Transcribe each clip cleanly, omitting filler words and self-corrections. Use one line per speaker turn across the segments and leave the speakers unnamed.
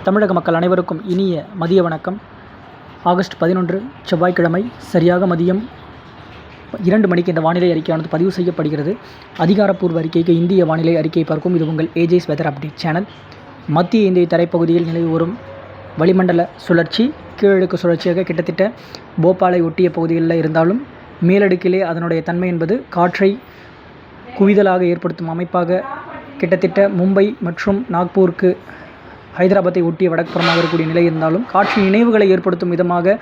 தமிழக மக்கள் அனைவருக்கும் இனிய மதிய வணக்கம். ஆகஸ்ட் 11 செவ்வாய்க்கிழமை சரியாக மதியம் 2 மணிக்கு இந்த வானிலை அறிக்கையானது பதிவு செய்யப்படுகிறது. அதிகாரப்பூர்வ அறிக்கைக்கு இந்திய வானிலை அறிக்கையை பார்க்கும். இது உங்கள் ஏஜேஸ் வெதர் அப்டேட் சேனல். மத்திய இந்திய தரைப்பகுதியில் நிலவி வரும் வளிமண்டல சுழற்சி கீழடுக்கு சுழற்சியாக கிட்டத்தட்ட போபாலை ஒட்டிய பகுதிகளில் இருந்தாலும் மேலடுக்கிலே அதனுடைய தன்மை என்பது காற்றை குவிதலாக ஏற்படுத்தும் அமைப்பாக கிட்டத்தட்ட மும்பை மற்றும் நாக்பூருக்கு ஹைதராபாத்தை ஒட்டிய வடக்குப்புறமாக இருக்கக்கூடிய நிலை இருந்தாலும் காற்று இணைவுகளை ஏற்படுத்தும் விதமாக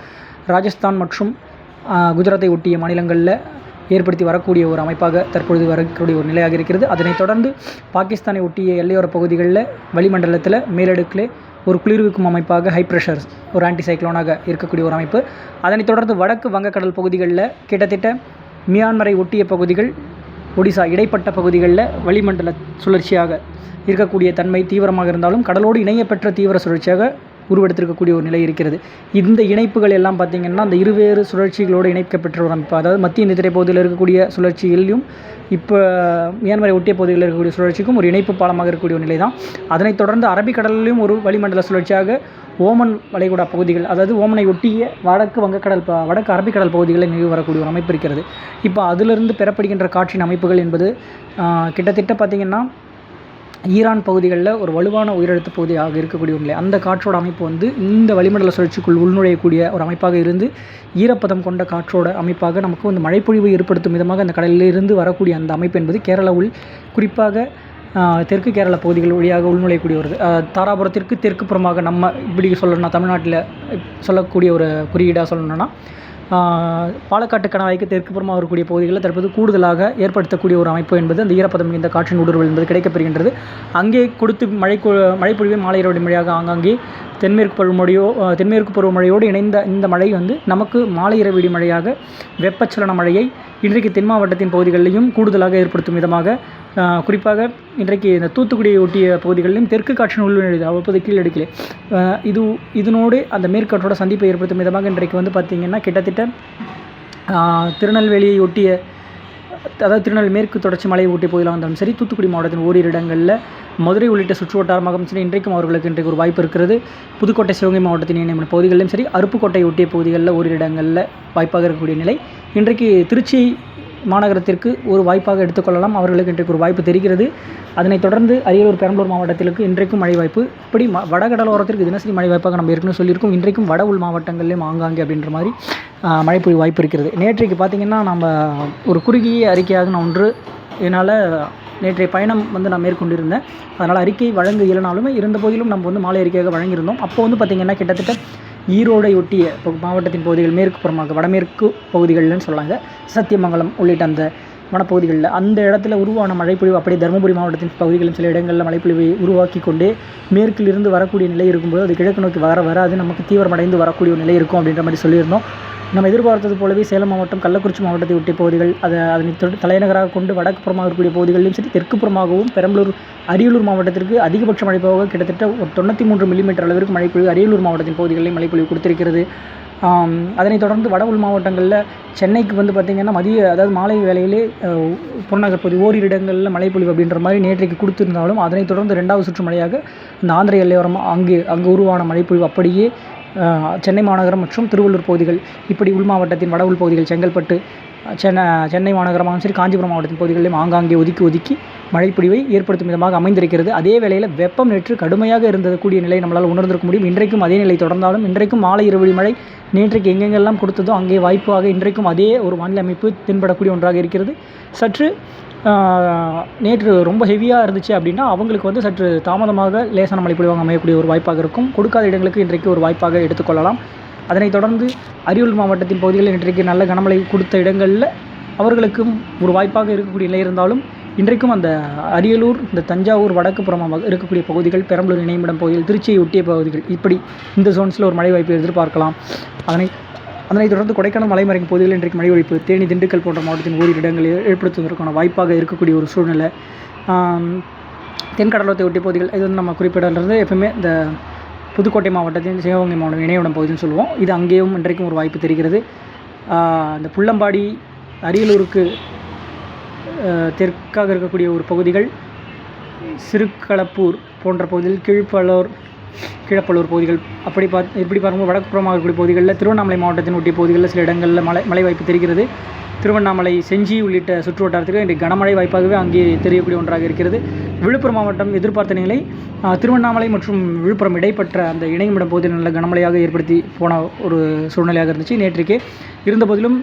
ராஜஸ்தான் மற்றும் குஜராத்தை ஒட்டிய மாநிலங்களில் ஏற்படுத்தி வரக்கூடிய ஒரு அமைப்பாக தற்பொழுது வரக்கூடிய ஒரு நிலையாக இருக்கிறது. அதனைத் தொடர்ந்து பாகிஸ்தானை ஒட்டிய எல்லையோர பகுதிகளில் வளிமண்டலத்தில் மேலடுக்கில் ஒரு குளிர்விக்கும் அமைப்பாக ஹை ப்ரெஷர் ஒரு ஆன்டிசைக்ளோனாக இருக்கக்கூடிய ஒரு அமைப்பு. அதனைத் தொடர்ந்து வடக்கு வங்கக்கடல் பகுதிகளில் கிட்டத்தட்ட மியான்மரை ஒட்டிய பகுதிகள், ஒடிசா இடைப்பட்ட பகுதிகளில் வளிமண்டல சுழற்சியாக இருக்கக்கூடிய தன்மை தீவிரமாக இருந்தாலும் கடலோடு இணையப்பெற்ற தீவிர சுழற்சியாக உருவெடுத்திருக்கக்கூடிய ஒரு நிலை இருக்கிறது. இந்த இணைப்புகள் எல்லாம் பார்த்திங்கன்னா அந்த இருவேறு சுழற்சிகளோடு இணைக்கப்பெற்ற ஒரு அமைப்பு, அதாவது மத்திய இந்திய பகுதியில் இருக்கக்கூடிய சுழற்சியிலும் இப்போ மியான்மரை ஒட்டிய பகுதியில் இருக்கக்கூடிய சுழற்சிக்கும் ஒரு இணைப்பு பாலமாக இருக்கக்கூடிய ஒரு நிலை தான். அதனைத் தொடர்ந்து அரபிக்கடலிலும் ஒரு வளிமண்டல சுழற்சியாக ஓமன் வளைகுடா பகுதிகள், அதாவது ஓமனை ஒட்டிய வடக்கு வங்கக்கடல் வடக்கு அரபிக்கடல் பகுதிகளில் நிலவி வரக்கூடிய ஒரு அமைப்பு இருக்கிறது. இப்போ அதிலிருந்து பெறப்படுகின்ற காற்றின் அமைப்புகள் என்பது கிட்டத்தட்ட பார்த்திங்கன்னா ஈரான் பகுதிகளில் ஒரு வலுவான உயரழுத்த பகுதியாக இருக்கக்கூடிய ஒரு நிலை. அந்த காற்றோட அமைப்பு வந்து இந்த வளிமண்டல சுழற்சிக்குள் உள்நுழையக்கூடிய ஒரு அமைப்பாக இருந்து ஈரப்பதம் கொண்ட காற்றோட அமைப்பாக நமக்கு வந்து மழைப்பொழிவை ஏற்படுத்தும் விதமாக அந்த கடலிலிருந்து வரக்கூடிய அந்த அமைப்பு என்பது கேரளாவில் குறிப்பாக தெற்கு கேரளா பகுதிகள் வழியாக உள்நுழையக்கூடிய ஒரு தாராபுரத்திற்கு தெற்கு புறமாக நம்ம இப்படி சொல்லணும்னா தமிழ்நாட்டில் சொல்லக்கூடிய ஒரு குறியீடாக சொல்லணும்னா பாலக்காட்டு கணவாய்க்கு தெற்கு புறமாக வரக்கூடிய பகுதிகளில் தற்போது கூடுதலாக ஏற்படுத்தக்கூடிய ஒரு அமைப்பு என்பது அந்த ஈரப்பதம் இந்த காற்றின் ஊடுருவல் என்பது கிடைக்கப்பெறுகின்றது. அங்கே கொடுத்து மழைப்பொழிவை மாலை இரவு மழையாக ஆங்காங்கே தென்மேற்கு பருவமழையோடு இணைந்த இந்த மழை வந்து நமக்கு மாலை இரவு மழையாக வெப்பச்சலன மழையை இன்றைக்கு தென் மாவட்டத்தின் பகுதிகளிலும் கூடுதலாக ஏற்படுத்தும் விதமாக குறிப்பாக இன்றைக்கு இந்த தூத்துக்குடியை ஒட்டிய பகுதிகளிலும் தெற்கு காற்றின் உள்நுழைவு அவ்வப்போது கீழடுக்கிலே இதனோடு அந்த மேற்காற்றோட சந்திப்பை ஏற்படுத்தும் விதமாக இன்றைக்கு வந்து பார்த்திங்கன்னா கிட்டத்தட்ட திருநெல்வேலியை ஒட்டிய, அதாவது திருநெல்வேலி மேற்கு தொடர்ச்சி மலையை ஒட்டிய பகுதியில் இருந்தாலும் சரி, தூத்துக்குடி மாவட்டத்தின் ஓரிரு இடங்களில், மதுரை உள்ளிட்ட சுற்று வட்டாரமாக சரி இன்றைக்கும் அவர்களுக்கு இன்றைக்கு ஒரு வாய்ப்பு இருக்கிறது. புதுக்கோட்டை சிவகங்கை மாவட்டத்தின் இணையான பகுதிகளிலும் சரி, அருப்புக்கோட்டை ஒட்டிய பகுதிகளில் ஓரிரு இடங்களில் வாய்ப்பாக இருக்கக்கூடிய நிலை. இன்றைக்கு திருச்சி மாநகரத்திற்கு ஒரு வாய்ப்பாக எடுத்துக்கொள்ளலாம். அவர்களுக்கு இன்றைக்கு ஒரு வாய்ப்பு தெரிகிறது. அதனைத் தொடர்ந்து அரியலூர், பெரம்பலூர் மாவட்டத்திற்கு இன்றைக்கும் மழை வாய்ப்பு. இப்படி வடகடலோரத்திற்கு தினசரி மழை வாய்ப்பாக நம்ம ஏற்கனவே சொல்லியிருக்கோம். இன்றைக்கும் வட உள் மாவட்டங்களிலும் ஆங்காங்கே அப்படின்ற மாதிரி மழை பொழிவு வாய்ப்பு இருக்கிறது. நேற்றைக்கு பார்த்திங்கன்னா நம்ம ஒரு குறுகிய அறிக்கையாக நான் ஒன்று என்னால் நேற்றைய பயணம் வந்து நான் மேற்கொண்டிருந்தேன். அதனால் அறிக்கை வழங்க இயலனாலுமே இருந்த போதிலும் நம்ம வந்து மாலை அறிக்கையாக வழங்கியிருந்தோம். அப்போ வந்து பார்த்திங்கன்னா கிட்டத்தட்ட ஈரோடை ஒட்டிய மாவட்டத்தின் பகுதிகள் மேற்கு புறமாக வடமேற்கு பகுதிகள்னு சொல்லாங்க, சத்தியமங்கலம் உள்ளிட்ட அந்த வனப்பகுதிகளில் அந்த இடத்துல உருவான மழைப்பொழிவு அப்படியே தருமபுரி மாவட்டத்தின் பகுதிகளிலும் சில இடங்களில் மழைப்பொழிவை உருவாக்கி கொண்டே மேற்கிலிருந்து வரக்கூடிய நிலை இருக்கும்போது அது கிழக்கு நோக்கி வராது நமக்கு தீவிரமடைந்து வரக்கூடிய நிலை இருக்கும் அப்படின்ற மாதிரி சொல்லியிருந்தோம். நம்ம எதிர்பார்த்தது போலவே சேலம் மாவட்டம், கள்ளக்குறிச்சி மாவட்டத்தை ஒட்டிய பகுதிகள், அதனை தலைநகராக கொண்டு வடக்கு புறமாக இருக்கக்கூடிய பகுதிகளிலும் சரி, தெற்கு புறமாகவும் பெரம்பலூர், அரியலூர் மாவட்டத்திற்கு அதிகபட்ச மழைப்பொழிவு கிட்டத்தட்ட ஒரு 93 மில்லிமீட்டர் அளவிற்கு மழைப்பொழிவு அரியலூர் மாவட்டத்தின் பகுதிகளில் மழைப்பொழிவு கொடுத்திருக்கிறது. அதனைத் தொடர்ந்து வட உள் மாவட்டங்களில் சென்னைக்கு வந்து பார்த்திங்கன்னா அதாவது மாலை வேளையிலே புறநகர் பகுதி ஓரிரு இடங்களில் மழைப்பொழிவு அப்படின்ற மாதிரி நேற்றைக்கு கொடுத்திருந்தாலும் அதனைத் தொடர்ந்து 2வது சுற்று மழையாக இந்த ஆந்திர எல்லையோரம் அங்கு உருவான மழைப்பொழிவு அப்படியே சென்னை மாநகரம் மற்றும் திருவள்ளூர் பகுதிகள், இப்படி உள் மாவட்டத்தின் வட உள் பகுதிகள், செங்கல்பட்டு, சென்னை மாநகரமாகவும் சரி, காஞ்சிபுரம் மாவட்டத்தின் பகுதிகளிலும் ஆங்காங்கே ஒதுக்கி மழைப்பொழிவை ஏற்படுத்தும் விதமாக அமைந்திருக்கிறது. அதே வேளையில் வெப்பம் நேற்று கடுமையாக இருந்தக்கூடிய நிலை நம்மளால் உணர்ந்திருக்க முடியும். இன்றைக்கும் அதே நிலை தொடர்ந்தாலும் இன்றைக்கும் மாலை இரவு மழை நேற்றைக்கு எங்கெங்கெல்லாம் கொடுத்ததோ அங்கே வாய்ப்பாக இன்றைக்கும் அதே ஒரு வானிலை அமைப்பு தென்படக்கூடிய ஒன்றாக இருக்கிறது. சற்று நேற்று ரொம்ப ஹெவியாக இருந்துச்சு அப்படின்னா அவங்களுக்கு வந்து சற்று தாமதமாக லேசான மழைப்பொழிவாக அமையக்கூடிய ஒரு வாய்ப்பாக இருக்கும். கொடுக்காத இடங்களுக்கு இன்றைக்கு ஒரு வாய்ப்பாக எடுத்துக்கொள்ளலாம். அதனைத் தொடர்ந்து அரியலூர் மாவட்டத்தின் பகுதிகளில் இன்றைக்கு நல்ல கனமழை கொடுத்த இடங்களில் அவர்களுக்கும் ஒரு வாய்ப்பாக இருக்கக்கூடிய நிலை இருந்தாலும் இன்றைக்கும் அந்த அரியலூர், இந்த தஞ்சாவூர் வடக்கு புறமாக இருக்கக்கூடிய பகுதிகள், பெரம்பலூர் இணையமிடம் பகுதிகள், திருச்சியை ஒட்டிய பகுதிகள், இப்படி இந்த ஜோன்ஸில் ஒரு மழை வாய்ப்பு எதிர்பார்க்கலாம். அதனைத் தொடர்ந்து கொடைக்கானல் மலைமறைக்கும் பகுதிகளில் இன்றைக்கு மழை வாய்ப்பு தேனி, திண்டுக்கல் போன்ற மாவட்டத்தின் ஓரிரு இடங்களில் ஏற்படுத்துவதற்கான வாய்ப்பாக இருக்கக்கூடிய ஒரு சூழ்நிலை. தென்கடலோரத்தை ஒட்டிய பகுதிகள் இது வந்து நம்ம குறிப்பிடறது எப்பவுமே இந்த புதுக்கோட்டை மாவட்டத்தின் சிவகங்கை மாவட்டம் இணையவிடம் பகுதின்னு சொல்லுவோம். இது அங்கேயும் இன்றைக்கும் ஒரு வாய்ப்பு தெரிகிறது. இந்த புள்ளம்பாடி, அரியலூருக்கு தெற்காக இருக்கக்கூடிய ஒரு பகுதிகள், சிறுகளப்பூர் போன்ற பகுதியில், கீழ்ப்பலூர், கீழப்பள்ளூர் பகுதிகள் அப்படி இப்படி பார்க்கும்போது வடக்குப்புறமாக இருக்கக்கூடிய பகுதிகளில் திருவண்ணாமலை மாவட்டத்தின் ஒட்டிய பகுதிகளில் சில இடங்களில் மழை வாய்ப்பு தெரிகிறது. திருவண்ணாமலை, செஞ்சி உள்ளிட்ட சுற்று வட்டாரத்தில் இன்றைக்கு கனமழை வாய்ப்பாகவே அங்கே தெரியக்கூடிய ஒன்றாக இருக்கிறது. விழுப்புரம் மாவட்டம் எதிர்பார்த்த நிலை திருவண்ணாமலை மற்றும் விழுப்புரம் இடைப்பட்ட அந்த இணையமிடம் பகுதியில் நல்ல கனமழையாக ஏற்படுத்தி போன ஒரு சூழ்நிலையாக இருந்துச்சு நேற்றைக்கே. இருந்தபோதிலும்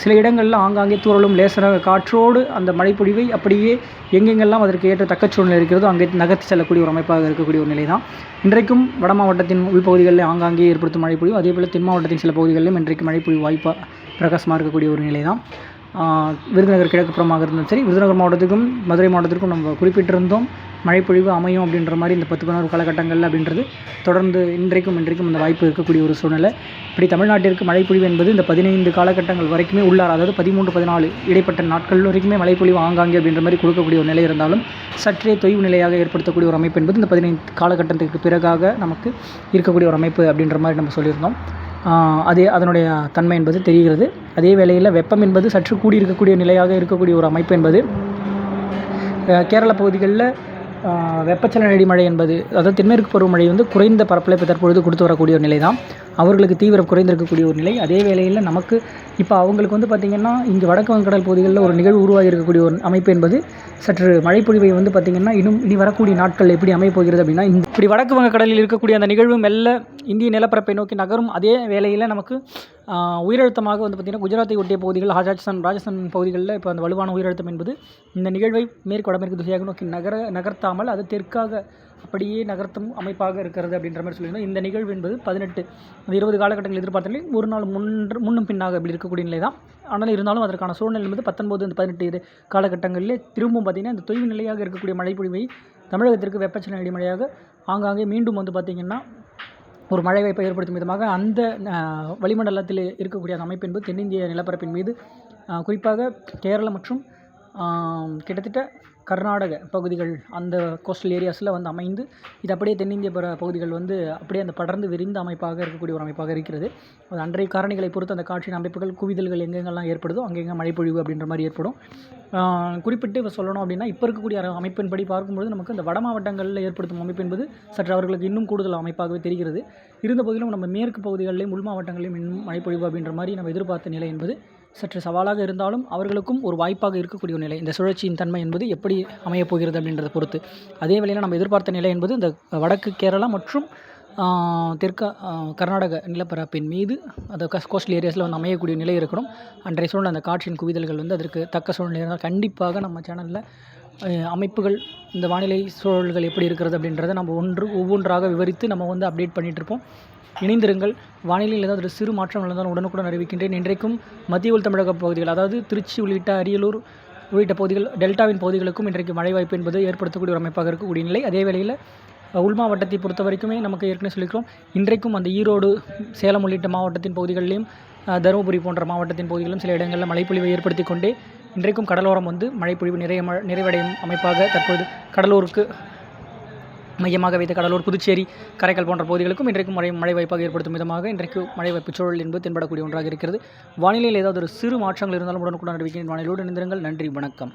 சில இடங்களில் ஆங்காங்கே தூறலும் லேசராக காற்றோடு அந்த மழைப்பொழிவை அப்படியே எங்கெங்கெல்லாம் அதற்கு ஏற்ற தக்க சூழ்நிலை இருக்கிறதோ அங்கே நகர்த்தி செல்லக்கூடிய ஒரு அமைப்பாக இருக்கக்கூடிய ஒரு நிலை தான். இன்றைக்கும் வட மாவட்டத்தின் உள்பகுதிகளில் ஆங்காங்கே ஏற்படுத்தும் மழைப்பொழிவு, அதேபோல் தென் மாவட்டத்தின் சில பகுதிகளிலும் இன்றைக்கு மழைப்பொழிவு வாய்ப்பாக பிரகாசமாக இருக்கக்கூடிய ஒரு நிலை தான். விருதுநகர் கிழக்குப்புறமாக இருந்தாலும் சரி, விருதுநகர் மாவட்டத்துக்கும் மதுரை மாவட்டத்திற்கும் நம்ம குறிப்பிட்டிருந்தோம் மழைப்பொழிவு அமையும் அப்படின்ற மாதிரி இந்த 10-11 காலகட்டங்களில் அப்படின்றது தொடர்ந்து இன்றைக்கும் இந்த வாய்ப்பு இருக்கக்கூடிய ஒரு சூழ்நிலை. இப்படி தமிழ்நாட்டிற்கு மழைப்பொழிவு என்பது இந்த 15 காலகட்டங்கள் வரைக்குமே உள்ளார், அதாவது 13-14 இடைப்பட்ட நாட்கள் வரைக்குமே மழைப்பொழிவு ஆங்காங்கே அப்படின்ற மாதிரி கொடுக்கக்கூடிய ஒரு நிலை இருந்தாலும் சற்றே தொய்வு நிலையாக ஏற்படுத்தக்கூடிய ஒரு அமைப்பு என்பது இந்த 15 காலகட்டத்திற்கு பிறகாக நமக்கு இருக்கக்கூடிய ஒரு அமைப்பு அப்படின்ற மாதிரி நம்ம சொல்லியிருந்தோம். அதனுடைய தன்மை என்பது தெரிகிறது. அதே வேளையில் வெப்பம் என்பது சற்று கூடியிருக்கக்கூடிய நிலையாக இருக்கக்கூடிய ஒரு அமைப்பு என்பது கேரள பகுதிகளில் வெப்பச்சலன இடிமழை என்பது, அதாவது தென்மேற்கு பருவமழை குறைந்த பரப்பில் இப்போ தற்பொழுது கொடுத்து வரக்கூடிய ஒரு நிலை தான். அவர்களுக்கு தீவிரம் குறைந்திருக்கக்கூடிய ஒரு நிலை. அதே வேளையில் நமக்கு இப்போ அவங்களுக்கு பார்த்திங்கன்னா இங்கே வடக்கு வங்கக்கடல் பகுதிகளில் ஒரு நிகழ்வு உருவாகி இருக்கக்கூடிய ஒரு அமைப்பு என்பது சற்று மழைப்பொழிவை பார்த்திங்கன்னா இனி வரக்கூடிய நாட்கள் எப்படி அமையப் போகிறது அப்படின்னா, இப்படி வடக்கு வங்கக்கடலில் இருக்கக்கூடிய அந்த நிகழ்வு மெல்ல இந்திய நிலப்பரப்பை நோக்கி நகரும். அதே வேளையில் நமக்கு உயரழுத்தமாக பார்த்திங்கன்னா குஜராத்தை ஒட்டிய பகுதிகள், ராஜஸ்தான் பகுதிகளில் இப்போ அந்த வலுவான உயரழுத்தம் என்பது இந்த நிகழ்வை வடமேற்கு திசையாக நோக்கி நகர்த்தாமல் அது தெற்காக அப்படியே நகர்த்தும் அமைப்பாக இருக்கிறது அப்படின்ற மாதிரி சொல்லியிருந்தோம். இந்த நிகழ்வு என்பது 18-20 காலகட்டங்கள் எதிர்பார்த்தாலே ஒரு நாள் முன்னும் பின்னாக அப்படி இருக்கக்கூடிய நிலை தான். ஆனால் இருந்தாலும் அதற்கான சூழ்நிலை என்பது 19-18 காலகட்டங்களிலே திரும்பவும் பார்த்திங்கன்னா இந்த தொய்வு நிலையாக இருக்கக்கூடிய மழைப்பொழிவை தமிழகத்திற்கு வெப்பச்சலன இடிமழையாக ஆங்காங்கே மீண்டும் பார்த்திங்கன்னா ஒரு மழை வாய்ப்பை ஏற்படுத்தும் விதமாக அந்த வளிமண்டலத்தில் இருக்கக்கூடிய அந்த அமைப்பு என்பது தென்னிந்திய நிலப்பரப்பின் மீது குறிப்பாக கேரளா மற்றும் கிட்டத்தட்ட கர்நாடக பகுதிகள் அந்த கோஸ்டல் ஏரியாஸில் அமைந்து இது அப்படியே தென்னிந்திய பகுதிகள் அப்படியே அந்த படர்ந்து விரிந்த அமைப்பாக இருக்கக்கூடிய ஒரு அமைப்பாக இருக்கிறது. அது அன்றைய காரணிகளை பொறுத்து அந்த காற்றின் அமைப்புகள் குவிதல்கள் எங்கெங்கெல்லாம் ஏற்படுதோ அங்கெங்கே மழைப்பொழிவு அப்படின்ற மாதிரி ஏற்படும். குறிப்பிட்டு இப்போ சொல்லணும் அப்படின்னா இப்போ இருக்கக்கூடிய அமைப்பின்படி பார்க்கும்போது நமக்கு இந்த வட மாவட்டங்களில் ஏற்படுத்தும் அமைப்பு என்பது சற்று அவர்களுக்கு இன்னும் கூடுதல் அமைப்பாகவே தெரிகிறது. இருந்த போதிலும் நம்ம மேற்கு பகுதிகளிலும் உள் மாவட்டங்களிலும் இன்னும் மழைப்பொழிவு அப்படின்ற மாதிரி நம்ம எதிர்பார்த்த நிலை என்பது சற்று சவாலாக இருந்தாலும் அவர்களுக்கும் ஒரு வாய்ப்பாக இருக்கக்கூடிய நிலை. இந்த சுழற்சியின் தன்மை என்பது எப்படி அமையப் போகிறது அப்படின்றத பொறுத்து. அதே வேளையில் நம்ம எதிர்பார்த்த நிலை என்பது இந்த வடக்கு கேரளா மற்றும் தெற்கு கர்நாடக நிலப்பரப்பின் மீது அந்த கோஸ்டல் ஏரியாஸில் அமையக்கூடிய நிலை இருக்கணும். அன்றைய சூழ்நிலை அந்த காற்றின் குவிதல்கள் அதற்கு தக்க சூழ்நிலை இருந்தால் கண்டிப்பாக நம்ம சேனலில் அமைப்புகள் இந்த வானிலை சூழல்கள் எப்படி இருக்கிறது அப்படின்றத நம்ம ஒவ்வொன்றாக விவரித்து நம்ம அப்டேட் பண்ணிகிட்ருப்போம். இணைந்திருங்கள். வானிலையில் ஏதாவது ஒரு சிறு மாற்றம் இருந்தாலும் உடனுக்குடன் அறிவிக்கின்றேன். இன்றைக்கும் மத்திய உள் தமிழக பகுதிகள், அதாவது திருச்சி உள்ளிட்ட அரியலூர் உள்ளிட்ட பகுதிகள், டெல்டாவின் பகுதிகளுக்கும் இன்றைக்கு மழை வாய்ப்பு என்பது ஏற்படுத்தக்கூடிய ஒரு அமைப்பாக இருக்கக்கூடிய நிலை. அதே வேளையில் உள் மாவட்டத்தை பொறுத்த வரைக்குமே நமக்கு ஏற்கனவே சொல்லிக்கிறோம், இன்றைக்கும் அந்த ஈரோடு, சேலம் உள்ளிட்ட மாவட்டத்தின் பகுதிகளிலும் தருமபுரி போன்ற மாவட்டத்தின் பகுதிகளிலும் சில இடங்களில் மழைப்பொழிவை ஏற்படுத்தி கொண்டே இன்றைக்கும் கடலோரம் மழைப்பொழிவு நிறைவடையும் அமைப்பாக தற்போது கடலூருக்கு மையமாக வைத்த கடலூர், புதுச்சேரி, காரைக்கால் போன்ற பகுதிகளுக்கும் இன்றைக்கும் மழை வாய்ப்பாக ஏற்படுத்தும் விதமாக இன்றைக்கு மழை வாய்ப்பு சூழல் என்பது தென்படக்கூடிய ஒன்றாக இருக்கிறது. வானிலையில் ஏதாவது ஒரு சிறு மாற்றங்கள் இருந்தாலும் உடனுக்குடன் அறிவிக்கின்ற வானிலையோடு இணைந்திருங்கள். நன்றி, வணக்கம்.